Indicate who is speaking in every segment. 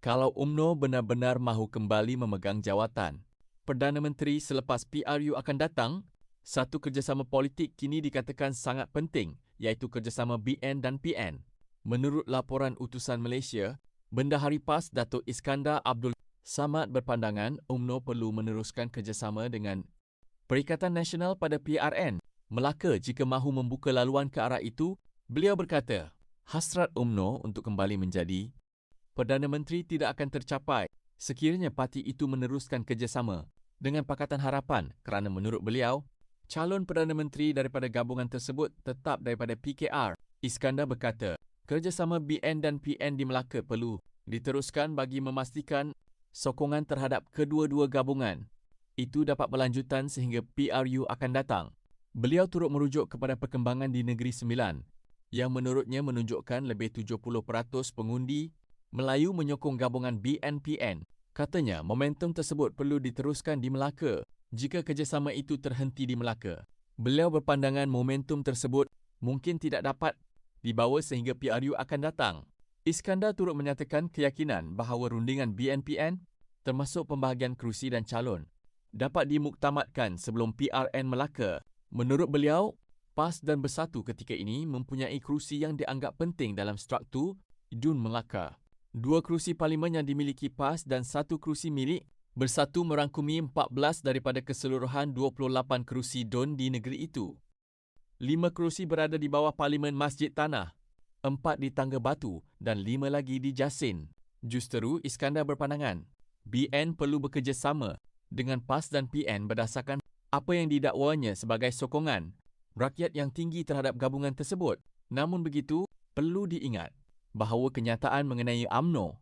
Speaker 1: kalau UMNO benar-benar mahu kembali memegang jawatan. Perdana Menteri selepas PRU akan datang, satu kerjasama politik kini dikatakan sangat penting, iaitu kerjasama BN dan PN. Menurut laporan utusan Malaysia, Bendahari PAS Datuk Iskandar Abdul Samad berpandangan UMNO perlu meneruskan kerjasama dengan Perikatan Nasional pada PRN. Melaka jika mahu membuka laluan ke arah itu, beliau berkata, hasrat UMNO untuk kembali menjadi Perdana Menteri tidak akan tercapai sekiranya parti itu meneruskan kerjasama dengan Pakatan Harapan kerana menurut beliau, calon Perdana Menteri daripada gabungan tersebut tetap daripada PKR. Iskandar berkata, kerjasama BN dan PN di Melaka perlu diteruskan bagi memastikan sokongan terhadap kedua-dua gabungan itu dapat berlanjutan sehingga PRU akan datang. Beliau turut merujuk kepada perkembangan di Negeri Sembilan yang menurutnya menunjukkan lebih 70% pengundi Melayu menyokong gabungan BN-PN. Katanya, momentum tersebut perlu diteruskan di Melaka jika kerjasama itu terhenti di Melaka. Beliau berpandangan momentum tersebut mungkin tidak dapat dibawa sehingga PRU akan datang. Iskandar turut menyatakan keyakinan bahawa rundingan BN-PN termasuk pembahagian kerusi dan calon dapat dimuktamadkan sebelum PRN Melaka. Menurut beliau, PAS dan Bersatu ketika ini mempunyai kerusi yang dianggap penting dalam struktur DUN Melaka. 2 kerusi parlimen yang dimiliki PAS dan 1 kerusi milik Bersatu merangkumi 14 daripada keseluruhan 28 kerusi DUN di negeri itu. 5 kerusi berada di bawah Parlimen Masjid Tanah, 4 di Tangga Batu dan 5 lagi di Jasin. Justeru, Iskandar berpandangan, BN perlu bekerjasama dengan PAS dan PN berdasarkan apa yang didakwanya sebagai sokongan rakyat yang tinggi terhadap gabungan tersebut. Namun begitu, perlu diingat bahawa kenyataan mengenai UMNO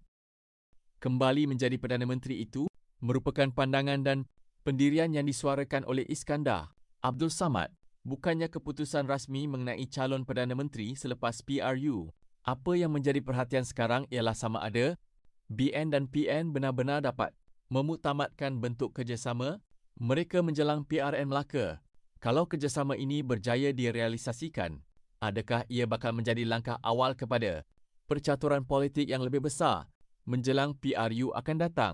Speaker 1: kembali menjadi Perdana Menteri itu merupakan pandangan dan pendirian yang disuarakan oleh Iskandar Abdul Samad, bukannya keputusan rasmi mengenai calon Perdana Menteri selepas PRU. Apa yang menjadi perhatian sekarang ialah sama ada BN dan PN benar-benar dapat memuktamadkan bentuk kerjasama mereka menjelang PRN Melaka. Kalau kerjasama ini berjaya direalisasikan, adakah ia bakal menjadi langkah awal kepada percaturan politik yang lebih besar menjelang PRU akan datang?